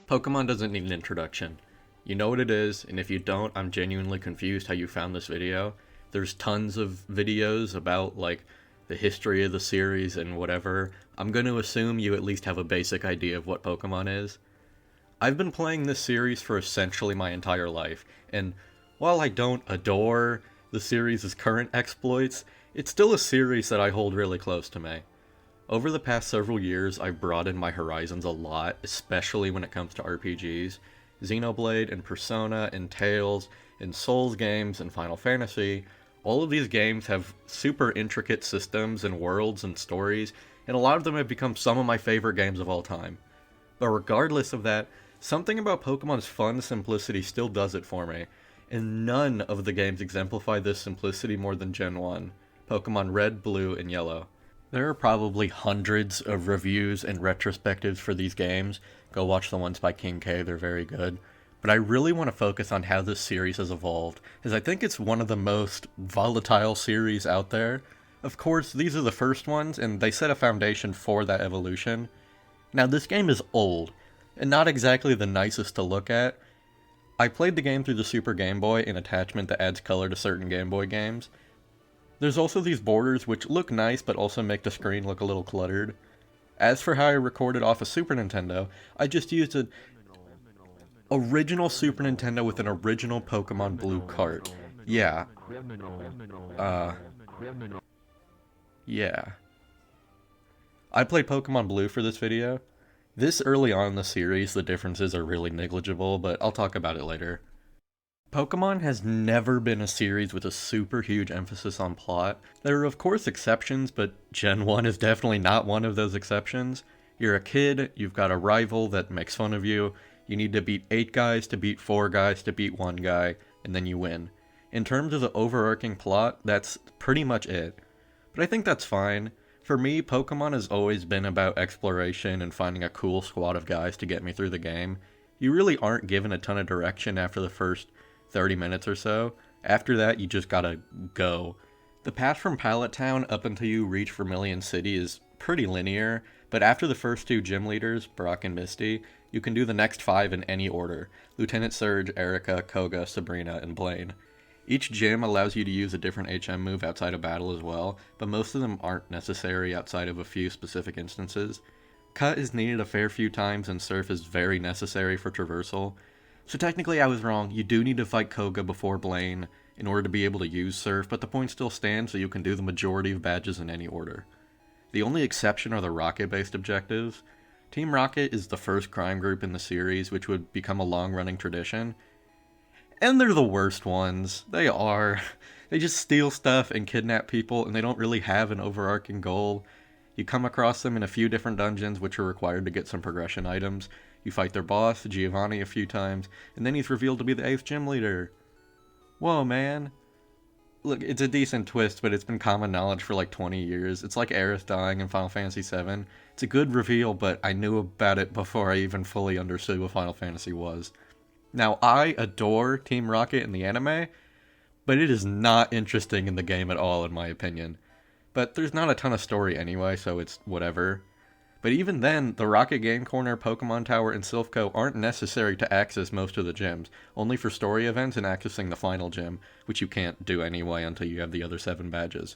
Pokemon doesn't need an introduction. You know what it is, and if you don't, I'm genuinely confused how you found this video. There's tons of videos about, like, the history of the series and whatever. I'm going to assume you at least have a basic idea of what Pokemon is. I've been playing this series for essentially my entire life, and while I don't adore the series' current exploits, it's still a series that I hold really close to me. Over the past several years, I've broadened my horizons a lot, especially when it comes to RPGs. Xenoblade and Persona and Tales and Souls games and Final Fantasy, all of these games have super intricate systems and worlds and stories, and a lot of them have become some of my favorite games of all time. But regardless of that, something about Pokemon's fun simplicity still does it for me, and none of the games exemplify this simplicity more than Gen 1, Pokemon Red, Blue, and Yellow. There are probably hundreds of reviews and retrospectives for these games. Go watch the ones by King K, they're very good. But I really want to focus on how this series has evolved, as I think it's one of the most volatile series out there. Of course, these are the first ones, and they set a foundation for that evolution. Now, this game is old, and not exactly the nicest to look at. I played the game through the Super Game Boy, an attachment that adds color to certain Game Boy games. There's also these borders which look nice but also make the screen look a little cluttered. As for how I recorded off a Super Nintendo, I just used an original Super Nintendo with an original Pokemon Blue cart. Yeah. Yeah. I played Pokemon Blue for this video. This early on in the series, the differences are really negligible, but I'll talk about it later. Pokemon has never been a series with a super huge emphasis on plot. There are of course exceptions, but Gen 1 is definitely not one of those exceptions. You're a kid, you've got a rival that makes fun of you, you need to beat 8 guys to beat 4 guys to beat 1 guy, and then you win. In terms of the overarching plot, that's pretty much it. But I think that's fine. For me, Pokemon has always been about exploration and finding a cool squad of guys to get me through the game. You really aren't given a ton of direction after the first 30 minutes or so. After that, you just gotta go. The path from Pallet Town up until you reach Vermilion City is pretty linear, but after the first 2 gym leaders, Brock and Misty, you can do the next 5 in any order: Lieutenant Surge, Erica, Koga, Sabrina, and Blaine. Each gym allows you to use a different HM move outside of battle as well, but most of them aren't necessary outside of a few specific instances. Cut is needed a fair few times, and Surf is very necessary for traversal. So technically I was wrong, you do need to fight Koga before Blaine in order to be able to use Surf, but the point still stands so you can do the majority of badges in any order. The only exception are the Rocket-based objectives. Team Rocket is the first crime group in the series, which would become a long-running tradition. And they're the worst ones. They are. They just steal stuff and kidnap people, and they don't really have an overarching goal. You come across them in a few different dungeons, which are required to get some progression items. You fight their boss, Giovanni, a few times, and then he's revealed to be the 8th gym leader. Whoa, man. Look, it's a decent twist, but it's been common knowledge for like 20 years. It's like Aerith dying in Final Fantasy VII. It's a good reveal, but I knew about it before I even fully understood what Final Fantasy was. Now, I adore Team Rocket in the anime, but it is not interesting in the game at all, in my opinion. But there's not a ton of story anyway, so it's whatever. But even then, the Rocket Game Corner, Pokemon Tower, and Silphco aren't necessary to access most of the gyms, only for story events and accessing the final gym, which you can't do anyway until you have the other 7 badges.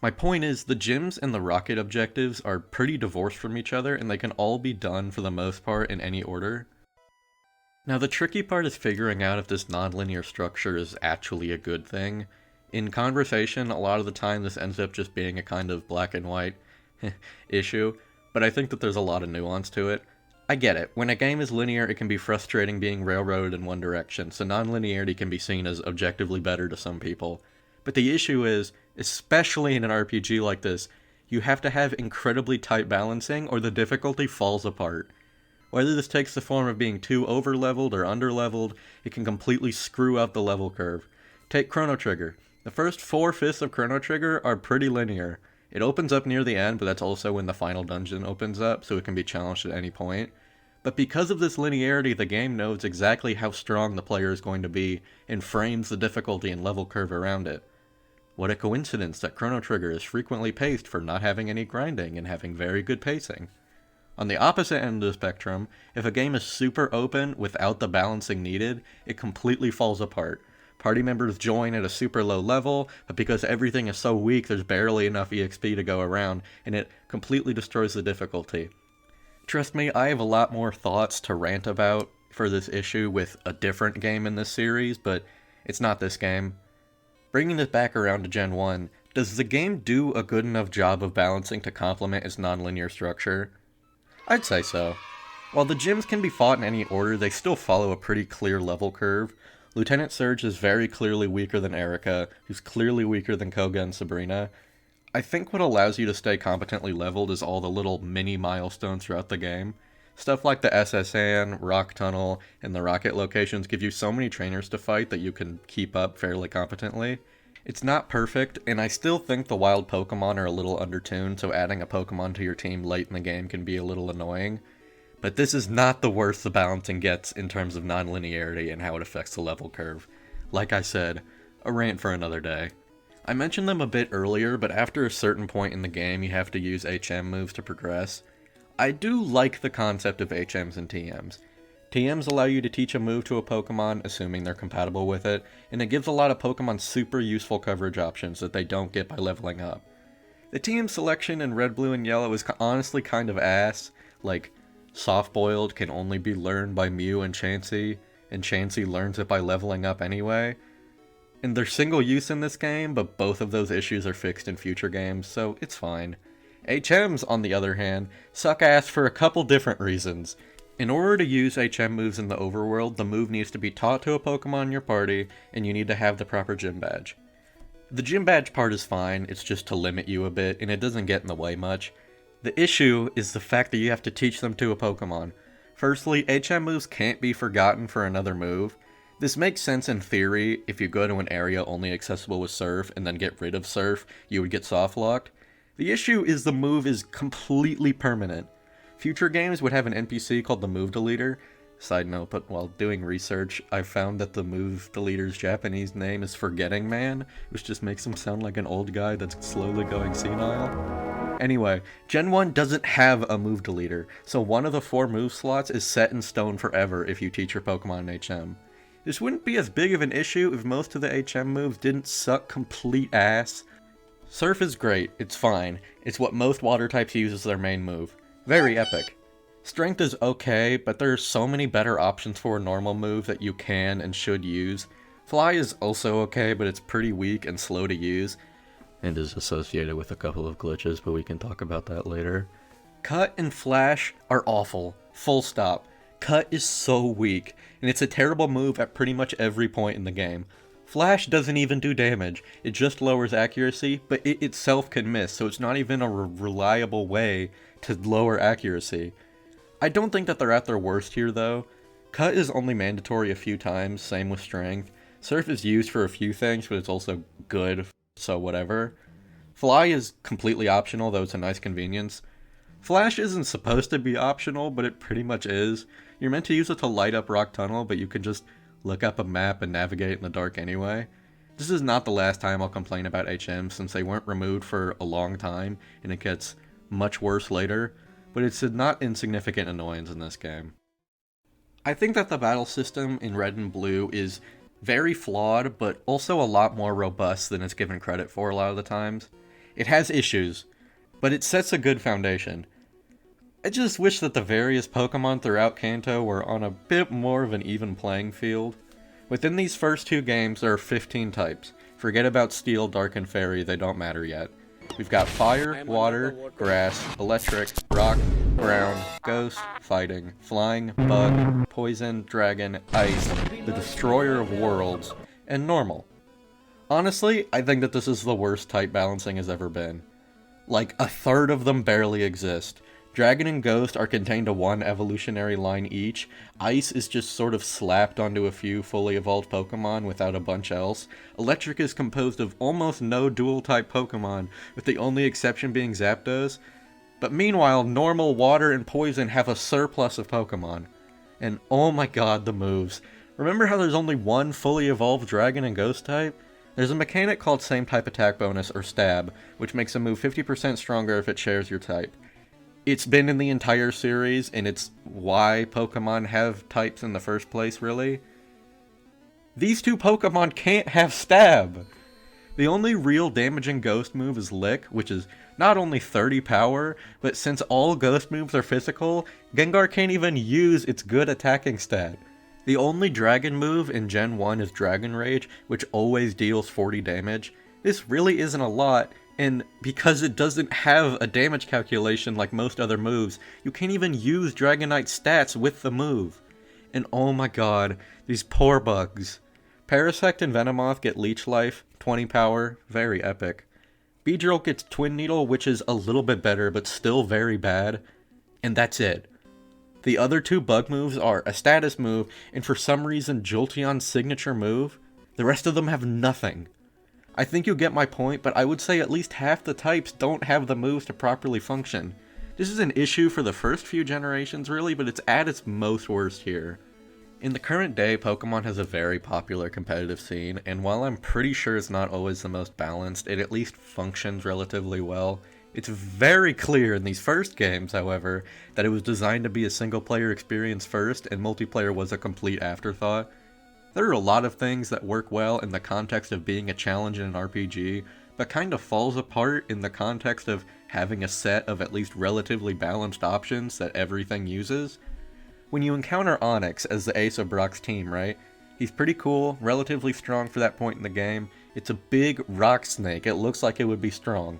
My point is, the gyms and the Rocket objectives are pretty divorced from each other, and they can all be done for the most part in any order. Now, the tricky part is figuring out if this non-linear structure is actually a good thing. In conversation, a lot of the time this ends up just being a kind of black and white issue, but I think that there's a lot of nuance to it. I get it. When a game is linear, it can be frustrating being railroaded in one direction, so non-linearity can be seen as objectively better to some people. But the issue is, especially in an RPG like this, you have to have incredibly tight balancing or the difficulty falls apart. Whether this takes the form of being too over-leveled or under-leveled, it can completely screw up the level curve. Take Chrono Trigger. The first 4/5 of Chrono Trigger are pretty linear. It opens up near the end, but that's also when the final dungeon opens up, so it can be challenged at any point. But because of this linearity, the game knows exactly how strong the player is going to be, and frames the difficulty and level curve around it. What a coincidence that Chrono Trigger is frequently paced for not having any grinding and having very good pacing. On the opposite end of the spectrum, if a game is super open without the balancing needed, it completely falls apart. Party members join at a super low level, but because everything is so weak, there's barely enough EXP to go around, and it completely destroys the difficulty. Trust me, I have a lot more thoughts to rant about for this issue with a different game in this series, but it's not this game. Bringing this back around to Gen 1, does the game do a good enough job of balancing to complement its nonlinear structure? I'd say so. While the gyms can be fought in any order, they still follow a pretty clear level curve. Lieutenant Surge is very clearly weaker than Erica, who's clearly weaker than Koga and Sabrina. I think what allows you to stay competently leveled is all the little mini milestones throughout the game. Stuff like the SSN, Rock Tunnel, and the Rocket locations give you so many trainers to fight that you can keep up fairly competently. It's not perfect, and I still think the wild Pokemon are a little undertuned, so adding a Pokemon to your team late in the game can be a little annoying. But this is not the worst the balancing gets in terms of non-linearity and how it affects the level curve. Like I said, a rant for another day. I mentioned them a bit earlier, but after a certain point in the game you have to use HM moves to progress. I do like the concept of HMs and TMs. TMs allow you to teach a move to a Pokemon, assuming they're compatible with it, and it gives a lot of Pokemon super useful coverage options that they don't get by leveling up. The TM selection in Red, Blue, and Yellow is honestly kind of ass. Like, Soft-Boiled can only be learned by Mew and Chansey learns it by leveling up anyway. And they're single use in this game, but both of those issues are fixed in future games, so it's fine. HMs, on the other hand, suck ass for a couple different reasons. In order to use HM moves in the overworld, the move needs to be taught to a Pokemon in your party, and you need to have the proper gym badge. The gym badge part is fine, it's just to limit you a bit, and it doesn't get in the way much. The issue is the fact that you have to teach them to a Pokemon. Firstly, HM moves can't be forgotten for another move. This makes sense in theory. If you go to an area only accessible with Surf and then get rid of Surf, you would get soft locked. The issue is the move is completely permanent. Future games would have an NPC called the Move Deleter. Side note, but while doing research, I found that the Move Deleter's Japanese name is Forgetting Man, which just makes him sound like an old guy that's slowly going senile. Anyway, Gen 1 doesn't have a Move Deleter, so one of the 4 move slots is set in stone forever if you teach your Pokemon in HM. This wouldn't be as big of an issue if most of the HM moves didn't suck complete ass. Surf is great, it's fine, it's what most water types use as their main move. Very epic. Strength is okay, but there are so many better options for a normal move that you can and should use. Fly is also okay, but it's pretty weak and slow to use, and is associated with a couple of glitches, but we can talk about that later. Cut and Flash are awful, full stop. Cut is so weak, and it's a terrible move at pretty much every point in the game. Flash doesn't even do damage, it just lowers accuracy, but it itself can miss, so it's not even a reliable way to lower accuracy. I don't think that they're at their worst here though. Cut is only mandatory a few times, same with Strength. Surf is used for a few things, but it's also good, so whatever. Fly is completely optional, though it's a nice convenience. Flash isn't supposed to be optional, but it pretty much is. You're meant to use it to light up Rock Tunnel, but you can just look up a map and navigate in the dark anyway. This is not the last time I'll complain about HM, since they weren't removed for a long time, and it gets much worse later, but it's a not insignificant annoyance in this game. I think that the battle system in Red and Blue is very flawed, but also a lot more robust than it's given credit for a lot of the times. It has issues, but it sets a good foundation. I just wish that the various Pokemon throughout Kanto were on a bit more of an even playing field. Within these first 2 games, there are 15 types. Forget about Steel, Dark, and Fairy, they don't matter yet. We've got Fire, Water, Grass, Electric, Rock, Ground, Ghost, Fighting, Flying, Bug, Poison, Dragon, Ice, the Destroyer of Worlds, and Normal. Honestly, I think that this is the worst type balancing has ever been. Like, a third of them barely exist. Dragon and Ghost are contained to 1 evolutionary line each. Ice is just sort of slapped onto a few fully evolved Pokemon without a bunch else. Electric is composed of almost no dual-type Pokemon, with the only exception being Zapdos. But meanwhile, Normal, Water, and Poison have a surplus of Pokemon. And oh my god, the moves. Remember how there's only 1 fully evolved Dragon and Ghost type? There's a mechanic called Same Type Attack Bonus, or Stab, which makes a move 50% stronger if it shares your type. It's been in the entire series, and it's why Pokemon have types in the first place, really. These two Pokemon can't have Stab! The only real damaging ghost move is Lick, which is not only 30 power, but since all ghost moves are physical, Gengar can't even use its good attacking stat. The only dragon move in Gen 1 is Dragon Rage, which always deals 40 damage. This really isn't a lot, and because it doesn't have a damage calculation like most other moves, you can't even use Dragonite's stats with the move. And oh my god, these poor bugs. Parasect and Venomoth get Leech Life, 20 power, very epic. Beedrill gets Twin Needle, which is a little bit better, but still very bad. And that's it. The other two bug moves are a status move, and for some reason Jolteon's signature move. The rest of them have nothing. I think you get my point, but I would say at least half the types don't have the moves to properly function. This is an issue for the first few generations really, but it's at its most worst here. In the current day, Pokemon has a very popular competitive scene, and while I'm pretty sure it's not always the most balanced, it at least functions relatively well. It's very clear in these first games, however, that it was designed to be a single-player experience first, and multiplayer was a complete afterthought. There are a lot of things that work well in the context of being a challenge in an RPG, but kind of falls apart in the context of having a set of at least relatively balanced options that everything uses. When you encounter Onyx as the ace of Brock's team, right? He's pretty cool, relatively strong for that point in the game. It's a big rock snake, it looks like it would be strong.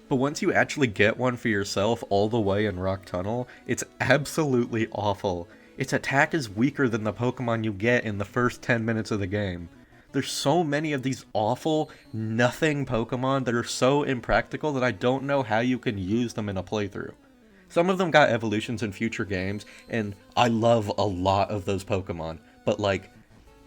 But once you actually get one for yourself all the way in Rock Tunnel, it's absolutely awful. Its attack is weaker than the Pokemon you get in the first 10 minutes of the game. There's so many of these awful, nothing Pokemon that are so impractical that I don't know how you can use them in a playthrough. Some of them got evolutions in future games, and I love a lot of those Pokemon, but like,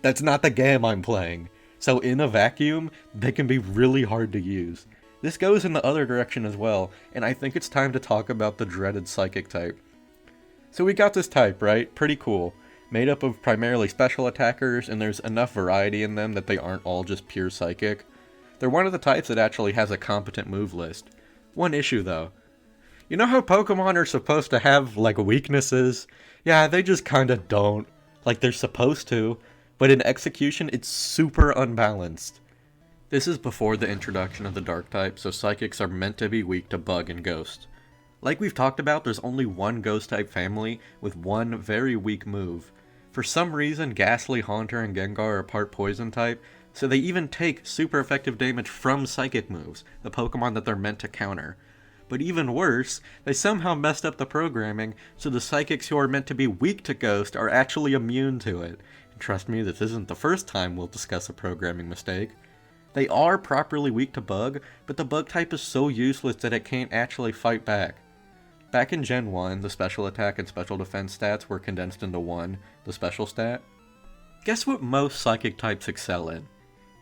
that's not the game I'm playing. So in a vacuum, they can be really hard to use. This goes in the other direction as well, and I think it's time to talk about the dreaded Psychic type. So we got this type, right? Pretty cool. Made up of primarily special attackers, and there's enough variety in them that they aren't all just pure Psychic. They're one of the types that actually has a competent move list. One issue though. You know how Pokemon are supposed to have, like, weaknesses? Yeah, they just kinda don't. Like, they're supposed to, but in execution, it's super unbalanced. This is before the introduction of the Dark type, so Psychics are meant to be weak to Bug and Ghost. Like we've talked about, there's only one Ghost type family with one very weak move. For some reason, Ghastly, Haunter, and Gengar are part Poison type, so they even take super effective damage from Psychic moves, the Pokemon that they're meant to counter. But even worse, they somehow messed up the programming, so the Psychics who are meant to be weak to Ghost are actually immune to it. And trust me, this isn't the first time we'll discuss a programming mistake. They are properly weak to Bug, but the Bug type is so useless that it can't actually fight back. Back in Gen 1, the special attack and special defense stats were condensed into one, the special stat. Guess what most Psychic types excel in?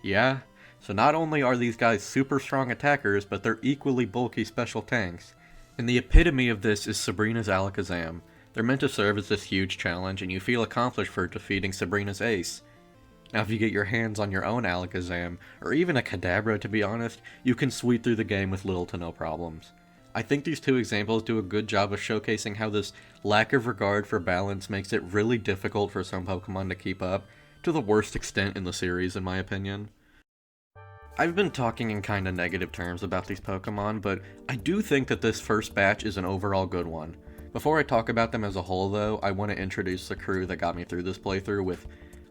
Yeah? So not only are these guys super strong attackers, but they're equally bulky special tanks. And the epitome of this is Sabrina's Alakazam. They're meant to serve as this huge challenge, and you feel accomplished for defeating Sabrina's ace. Now if you get your hands on your own Alakazam, or even a Kadabra to be honest, you can sweep through the game with little to no problems. I think these two examples do a good job of showcasing how this lack of regard for balance makes it really difficult for some Pokemon to keep up, to the worst extent in the series in my opinion. I've been talking in kinda negative terms about these Pokemon, but I do think that this first batch is an overall good one. Before I talk about them as a whole though, I want to introduce the crew that got me through this playthrough with,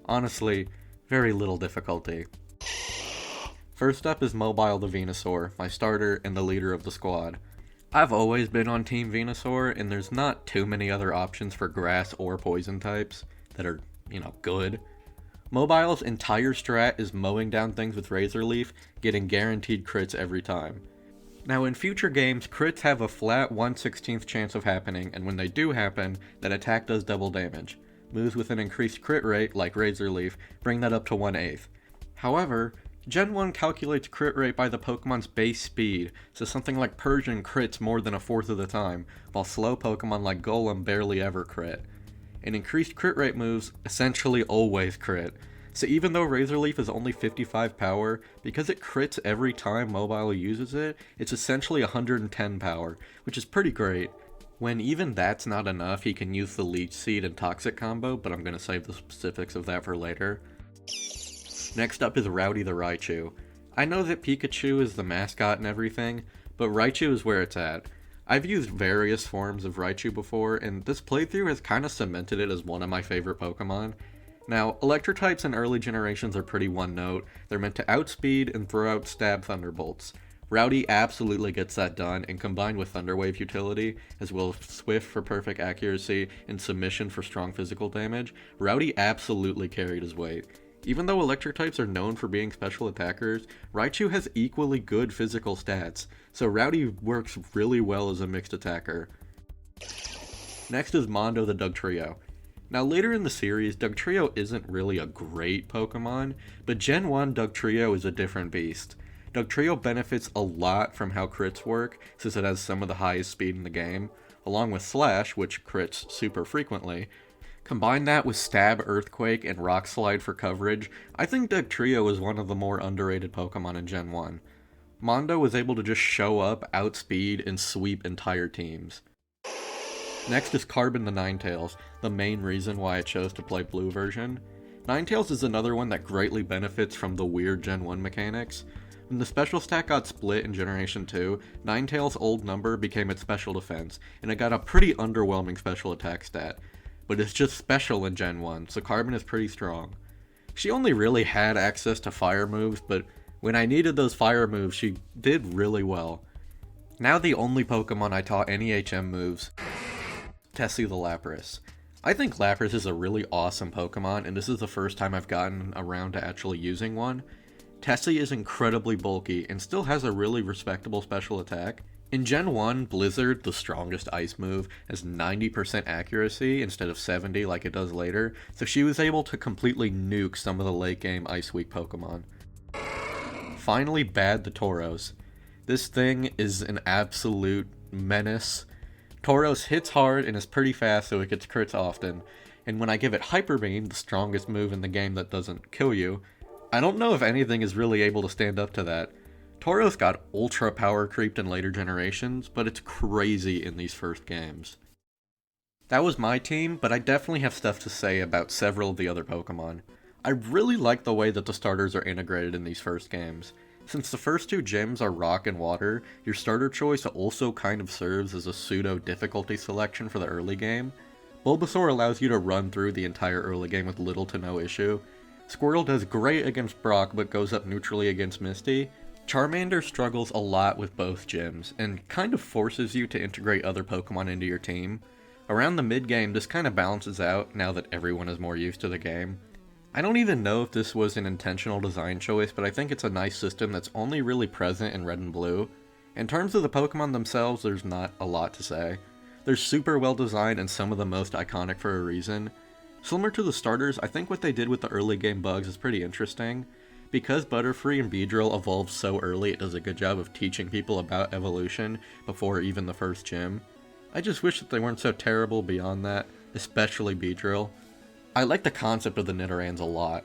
honestly, very little difficulty. First up is Mobile the Venusaur, my starter and the leader of the squad. I've always been on Team Venusaur, and there's not too many other options for grass or poison types that are, good. Mobile's entire strat is mowing down things with Razor Leaf, getting guaranteed crits every time. Now in future games, crits have a flat 1/16th chance of happening, and when they do happen, that attack does double damage. Moves with an increased crit rate, like Razor Leaf, bring that up to 1/8. However, Gen 1 calculates crit rate by the Pokemon's base speed, so something like Persian crits more than a fourth of the time, while slow Pokemon like Golem barely ever crit. And increased crit rate moves essentially always crit, so even though Razor Leaf is only 55 power, because it crits every time Mobile uses it, it's essentially 110 power, which is pretty great. When even that's not enough, he can use the Leech Seed and Toxic combo, but I'm going to save the specifics of that for later. Next up is Rowdy the Raichu. I know that Pikachu is the mascot and everything, but Raichu is where it's at. I've used various forms of Raichu before, and this playthrough has kind of cemented it as one of my favorite Pokemon. Now, Electric types in early generations are pretty one-note. They're meant to outspeed and throw out stab thunderbolts. Rowdy absolutely gets that done, and combined with Thunder Wave utility, as well as Swift for perfect accuracy and Submission for strong physical damage, Rowdy absolutely carried his weight. Even though electric types are known for being special attackers, Raichu has equally good physical stats, so Rowdy works really well as a mixed attacker. Next is Mondo the Dugtrio. Now later in the series, Dugtrio isn't really a great Pokemon, but Gen 1 Dugtrio is a different beast. Dugtrio benefits a lot from how crits work, since it has some of the highest speed in the game, along with Slash, which crits super frequently. Combine that with Stab, Earthquake, and Rock Slide for coverage, I think Dugtrio is one of the more underrated Pokemon in Gen 1. Mondo was able to just show up, outspeed, and sweep entire teams. Next is Carbon the Ninetales, the main reason why I chose to play Blue version. Ninetales is another one that greatly benefits from the weird Gen 1 mechanics. When the special stat got split in Generation 2, Ninetales' old number became its special defense, and it got a pretty underwhelming special attack stat. But it's just special in Gen 1, so Carbon is pretty strong. She only really had access to fire moves, but when I needed those fire moves, she did really well. Now the only Pokemon I taught any HM moves, Tessie the Lapras. I think Lapras is a really awesome Pokemon, and this is the first time I've gotten around to actually using one. Tessie is incredibly bulky, and still has a really respectable special attack. In Gen 1, Blizzard, the strongest ice move, has 90% accuracy instead of 70 like it does later, so she was able to completely nuke some of the late game Ice Weak Pokemon. Finally, Bad the Tauros. This thing is an absolute menace. Tauros hits hard and is pretty fast, so it gets crits often, and when I give it Hyper Beam, the strongest move in the game that doesn't kill you, I don't know if anything is really able to stand up to that. Tauros got ultra power creeped in later generations, but it's crazy in these first games. That was my team, but I definitely have stuff to say about several of the other Pokemon. I really like the way that the starters are integrated in these first games. Since the first two gyms are Rock and Water, your starter choice also kind of serves as a pseudo difficulty selection for the early game. Bulbasaur allows you to run through the entire early game with little to no issue. Squirtle does great against Brock but goes up neutrally against Misty. Charmander struggles a lot with both gyms, and kind of forces you to integrate other Pokemon into your team. Around the mid-game, this kind of balances out now that everyone is more used to the game. I don't even know if this was an intentional design choice, but I think it's a nice system that's only really present in Red and Blue. In terms of the Pokemon themselves, there's not a lot to say. They're super well designed and some of the most iconic for a reason. Similar to the starters, I think what they did with the early game bugs is pretty interesting. Because Butterfree and Beedrill evolved so early, it does a good job of teaching people about evolution before even the first gym. I just wish that they weren't so terrible beyond that, especially Beedrill. I like the concept of the Nidorans a lot.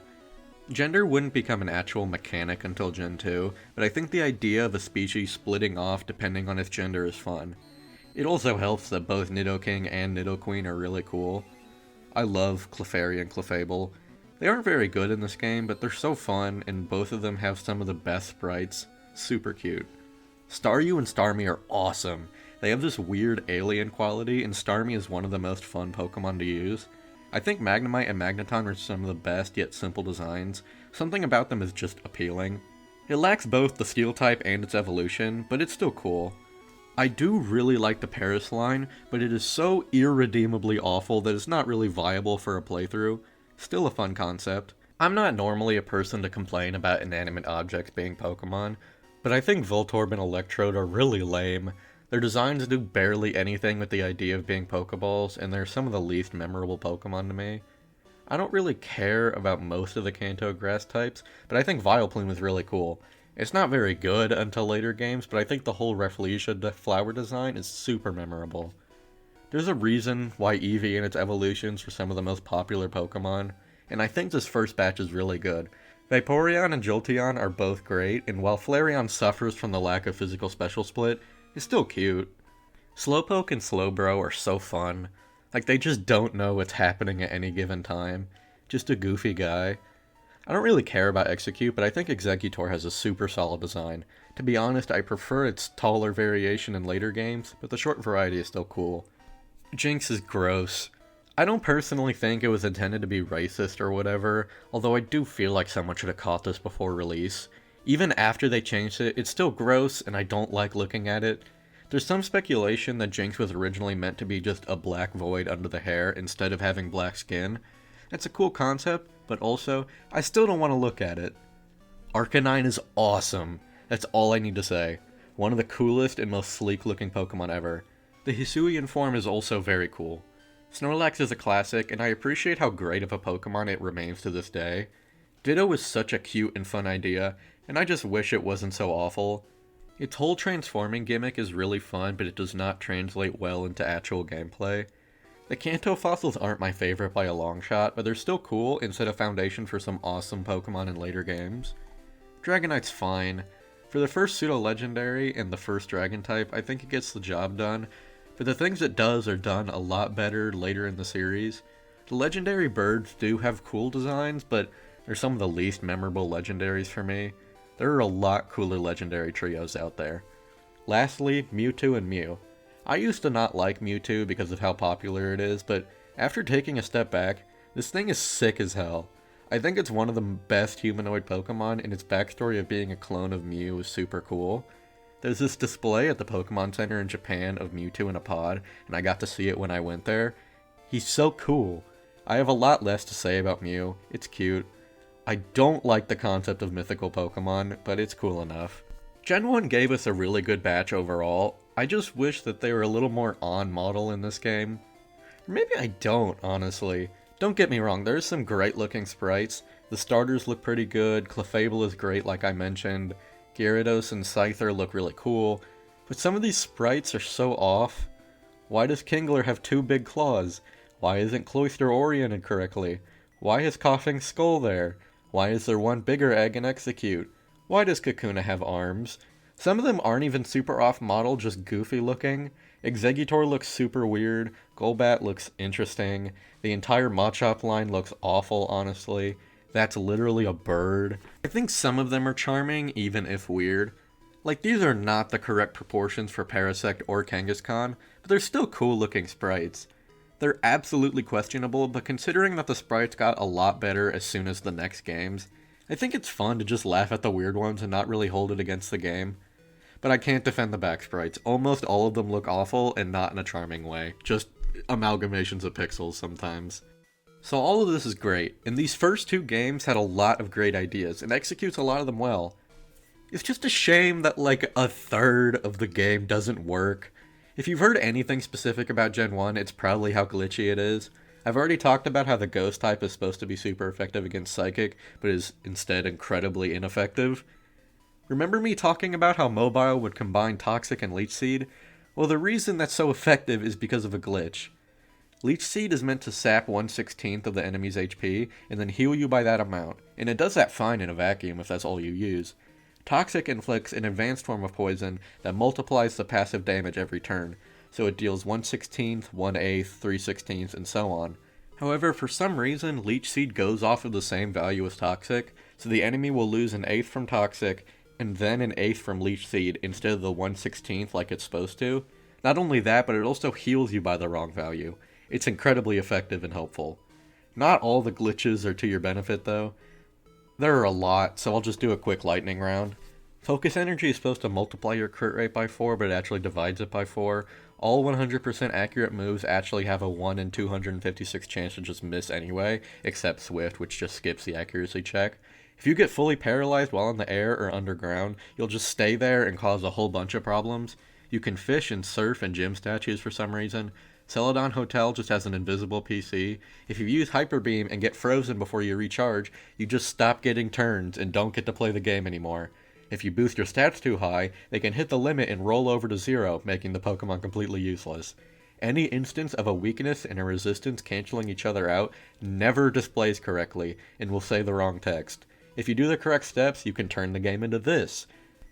Gender wouldn't become an actual mechanic until Gen 2, but I think the idea of a species splitting off depending on its gender is fun. It also helps that both Nidoking and Nidoqueen are really cool. I love Clefairy and Clefable. They aren't very good in this game, but they're so fun, and both of them have some of the best sprites. Super cute. Staryu and Starmie are awesome. They have this weird alien quality, and Starmie is one of the most fun Pokemon to use. I think Magnemite and Magneton are some of the best yet simple designs. Something about them is just appealing. It lacks both the Steel type and its evolution, but it's still cool. I do really like the Paris line, but it is so irredeemably awful that it's not really viable for a playthrough. Still a fun concept. I'm not normally a person to complain about inanimate objects being Pokemon, but I think Voltorb and Electrode are really lame. Their designs do barely anything with the idea of being Pokeballs, and they're some of the least memorable Pokemon to me. I don't really care about most of the Kanto grass types, but I think Vileplume is really cool. It's not very good until later games, but I think the whole Rafflesia flower design is super memorable. There's a reason why Eevee and its evolutions are some of the most popular Pokemon, and I think this first batch is really good. Vaporeon and Jolteon are both great, and while Flareon suffers from the lack of physical special split, it's still cute. Slowpoke and Slowbro are so fun. Like, they just don't know what's happening at any given time. Just a goofy guy. I don't really care about Execute, but I think Executor has a super solid design. To be honest, I prefer its taller variation in later games, but the short variety is still cool. Jinx is gross. I don't personally think it was intended to be racist or whatever, although I do feel like someone should have caught this before release. Even after they changed it, it's still gross and I don't like looking at it. There's some speculation that Jinx was originally meant to be just a black void under the hair instead of having black skin. That's a cool concept, but also, I still don't want to look at it. Arcanine is awesome. That's all I need to say. One of the coolest and most sleek looking Pokemon ever. The Hisuian form is also very cool. Snorlax is a classic, and I appreciate how great of a Pokemon it remains to this day. Ditto is such a cute and fun idea, and I just wish it wasn't so awful. Its whole transforming gimmick is really fun, but it does not translate well into actual gameplay. The Kanto fossils aren't my favorite by a long shot, but they're still cool and set a foundation for some awesome Pokemon in later games. Dragonite's fine. For the first pseudo-legendary and the first dragon type, I think it gets the job done, but the things it does are done a lot better later in the series. The legendary birds do have cool designs, but they're some of the least memorable legendaries for me. There are a lot cooler legendary trios out there. Lastly, Mewtwo and Mew. I used to not like Mewtwo because of how popular it is, but after taking a step back, this thing is sick as hell. I think it's one of the best humanoid Pokemon, and its backstory of being a clone of Mew is super cool. There's this display at the Pokemon Center in Japan of Mewtwo in a pod, and I got to see it when I went there. He's so cool. I have a lot less to say about Mew. It's cute. I don't like the concept of mythical Pokemon, but it's cool enough. Gen 1 gave us a really good batch overall. I just wish that they were a little more on-model in this game. Or maybe I don't, honestly. Don't get me wrong, there's some great looking sprites. The starters look pretty good, Clefable is great like I mentioned, Gyarados and Scyther look really cool, but some of these sprites are so off. Why does Kingler have two big claws? Why isn't Cloyster oriented correctly? Why is Coughing Skull there? Why is there one bigger egg in Execute? Why does Kakuna have arms? Some of them aren't even super off-model, just goofy looking. Exeggutor looks super weird, Golbat looks interesting, the entire Machop line looks awful, honestly. That's literally a bird. I think some of them are charming, even if weird. Like, these are not the correct proportions for Parasect or Kangaskhan, but they're still cool looking sprites. They're absolutely questionable, but considering that the sprites got a lot better as soon as the next games, I think it's fun to just laugh at the weird ones and not really hold it against the game. But I can't defend the back sprites. Almost all of them look awful and not in a charming way. Just amalgamations of pixels sometimes. So all of this is great, and these first two games had a lot of great ideas, and executes a lot of them well. It's just a shame that like a third of the game doesn't work. If you've heard anything specific about Gen 1, it's probably how glitchy it is. I've already talked about how the Ghost type is supposed to be super effective against Psychic, but is instead incredibly ineffective. Remember me talking about how Mobile would combine Toxic and Leech Seed? Well, the reason that's so effective is because of a glitch. Leech Seed is meant to sap 1/16 of the enemy's HP, and then heal you by that amount, and it does that fine in a vacuum if that's all you use. Toxic inflicts an advanced form of poison that multiplies the passive damage every turn, so it deals 1/16, 1/8, 3/16, and so on. However, for some reason, Leech Seed goes off of the same value as Toxic, so the enemy will lose an 1/8 from Toxic, and then an 1/8 from Leech Seed instead of the 1/16 like it's supposed to. Not only that, but it also heals you by the wrong value. It's incredibly effective and helpful. Not all the glitches are to your benefit though. There are a lot, so I'll just do a quick lightning round. Focus Energy is supposed to multiply your crit rate by 4, but it actually divides it by 4. All 100% accurate moves actually have a 1 in 256 chance to just miss anyway, except Swift, which just skips the accuracy check. If you get fully paralyzed while in the air or underground, you'll just stay there and cause a whole bunch of problems. You can fish and surf and gym statues for some reason. Celadon Hotel just has an invisible PC. If you use Hyper Beam and get frozen before you recharge, you just stop getting turns and don't get to play the game anymore. If you boost your stats too high, they can hit the limit and roll over to 0, making the Pokemon completely useless. Any instance of a weakness and a resistance canceling each other out never displays correctly and will say the wrong text. If you do the correct steps, you can turn the game into this.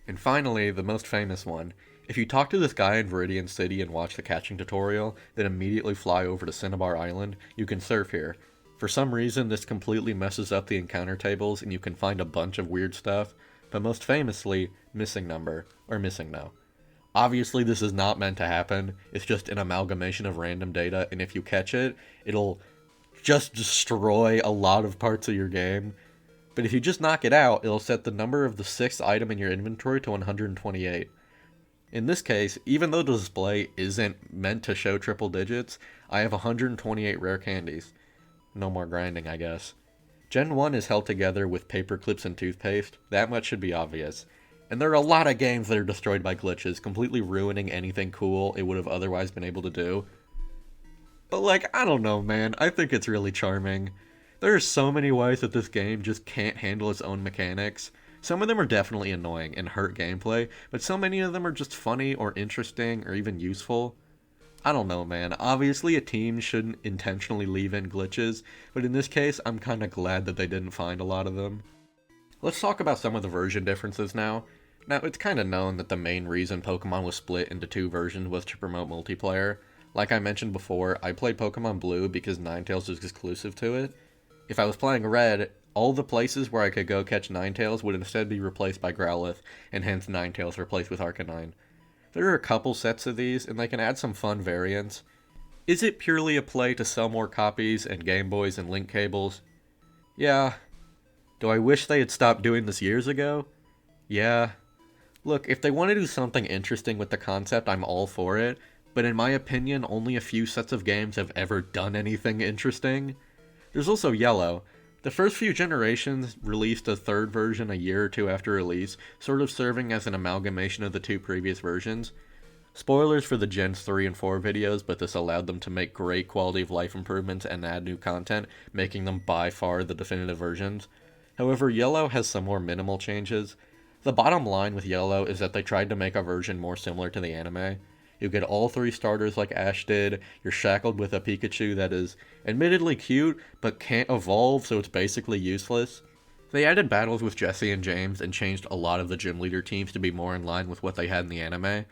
And finally, the most famous one. If you talk to this guy in Viridian City and watch the catching tutorial, then immediately fly over to Cinnabar Island, you can surf here. For some reason, this completely messes up the encounter tables and you can find a bunch of weird stuff, but most famously, missing number, or missing no. Obviously, this is not meant to happen, it's just an amalgamation of random data, and if you catch it, it'll just destroy a lot of parts of your game. But if you just knock it out, it'll set the number of the 6th item in your inventory to 128. In this case, even though the display isn't meant to show triple digits, I have 128 rare candies. No more grinding, I guess. Gen 1 is held together with paper clips and toothpaste, that much should be obvious. And there are a lot of games that are destroyed by glitches, completely ruining anything cool it would have otherwise been able to do. But like, I don't know, man, I think it's really charming. There are so many ways that this game just can't handle its own mechanics. Some of them are definitely annoying and hurt gameplay, but so many of them are just funny or interesting or even useful. I don't know, man. Obviously a team shouldn't intentionally leave in glitches, but in this case, I'm kinda glad that they didn't find a lot of them. Let's talk about some of the version differences now. Now, it's kinda known that the main reason Pokemon was split into 2 versions was to promote multiplayer. Like I mentioned before, I played Pokemon Blue because Ninetales is exclusive to it. If I was playing Red, all the places where I could go catch Ninetales would instead be replaced by Growlithe, and hence Ninetales replaced with Arcanine. There are a couple sets of these, and they can add some fun variants. Is it purely a play to sell more copies and Game Boys and link cables? Yeah. Do I wish they had stopped doing this years ago? Yeah. Look, if they want to do something interesting with the concept, I'm all for it, but in my opinion, only a few sets of games have ever done anything interesting. There's also Yellow. The first few generations released a 3rd version a year or 2 after release, sort of serving as an amalgamation of the 2 previous versions. Spoilers for the Gens 3 and 4 videos, but this allowed them to make great quality of life improvements and add new content, making them by far the definitive versions. However, Yellow has some more minimal changes. The bottom line with Yellow is that they tried to make a version more similar to the anime. You get all 3 starters like Ash did, you're shackled with a Pikachu that is admittedly cute, but can't evolve, so it's basically useless. They added battles with Jesse and James and changed a lot of the gym leader teams to be more in line with what they had in the anime.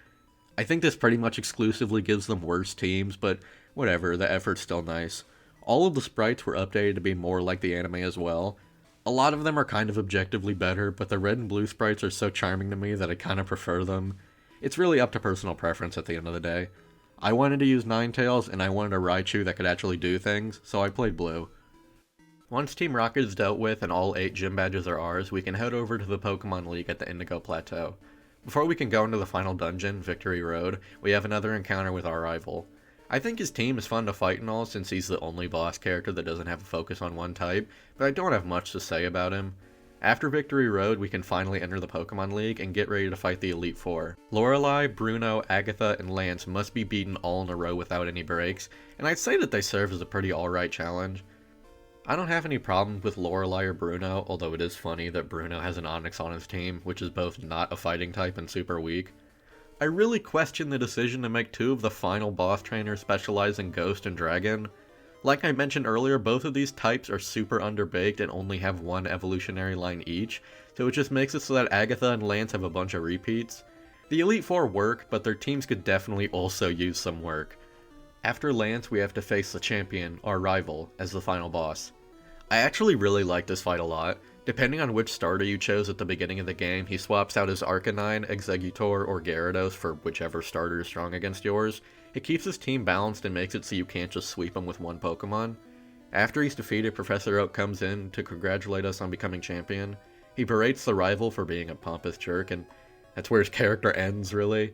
I think this pretty much exclusively gives them worse teams, but whatever, the effort's still nice. All of the sprites were updated to be more like the anime as well. A lot of them are kind of objectively better, but the red and blue sprites are so charming to me that I kind of prefer them. It's really up to personal preference at the end of the day. I wanted to use Ninetales, and I wanted a Raichu that could actually do things, so I played Blue. Once Team Rocket is dealt with and all 8 gym badges are ours, we can head over to the Pokemon League at the Indigo Plateau. Before we can go into the final dungeon, Victory Road, we have another encounter with our rival. I think his team is fun to fight and all, since he's the only boss character that doesn't have a focus on one type, but I don't have much to say about him. After Victory Road, we can finally enter the Pokemon League and get ready to fight the Elite Four. Lorelei, Bruno, Agatha, and Lance must be beaten all in a row without any breaks, and I'd say that they serve as a pretty alright challenge. I don't have any problems with Lorelei or Bruno, although it is funny that Bruno has an Onix on his team, which is both not a fighting type and super weak. I really question the decision to make 2 of the final boss trainers specialize in Ghost and Dragon. Like I mentioned earlier, both of these types are super underbaked and only have 1 evolutionary line each, so it just makes it so that Agatha and Lance have a bunch of repeats. The Elite Four work, but their teams could definitely also use some work. After Lance, we have to face the champion, our rival, as the final boss. I actually really like this fight a lot. Depending on which starter you chose at the beginning of the game, he swaps out his Arcanine, Exeggutor, or Gyarados for whichever starter is strong against yours. It keeps his team balanced and makes it so you can't just sweep him with one Pokemon. After he's defeated, Professor Oak comes in to congratulate us on becoming champion. He berates the rival for being a pompous jerk, and that's where his character ends, really.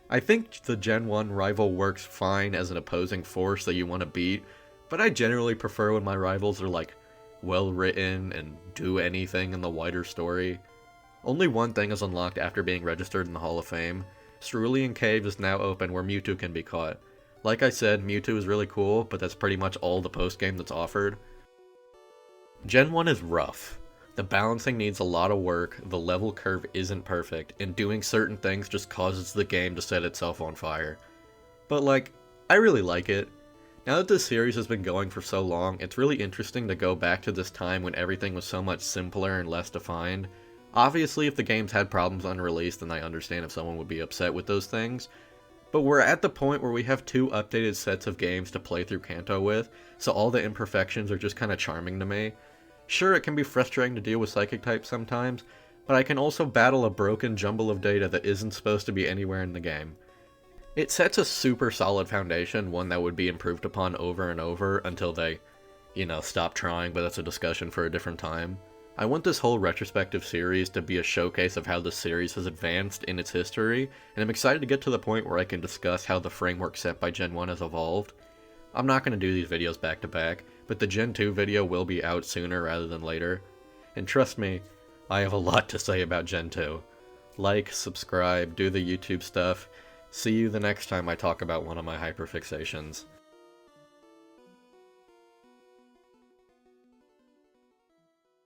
I think the Gen 1 rival works fine as an opposing force that you want to beat, but I generally prefer when my rivals are like well written and do anything in the wider story. Only one thing is unlocked after being registered in the Hall of Fame. Cerulean Cave is now open where Mewtwo can be caught. Like I said, Mewtwo is really cool, but that's pretty much all the post-game that's offered. Gen 1 is rough. The balancing needs a lot of work, the level curve isn't perfect, and doing certain things just causes the game to set itself on fire. But like, I really like it. Now that this series has been going for so long, it's really interesting to go back to this time when everything was so much simpler and less defined. Obviously, if the games had problems unreleased, then I understand if someone would be upset with those things. But we're at the point where we have 2 updated sets of games to play through Kanto with, so all the imperfections are just kinda charming to me. Sure, it can be frustrating to deal with Psychic types sometimes, but I can also battle a broken jumble of data that isn't supposed to be anywhere in the game. It sets a super solid foundation, one that would be improved upon over and over until they, stop trying, but that's a discussion for a different time. I want this whole retrospective series to be a showcase of how the series has advanced in its history, and I'm excited to get to the point where I can discuss how the framework set by Gen 1 has evolved. I'm not going to do these videos back to back, but the Gen 2 video will be out sooner rather than later. And trust me, I have a lot to say about Gen 2. Like, subscribe, do the YouTube stuff. See you the next time I talk about one of my hyperfixations.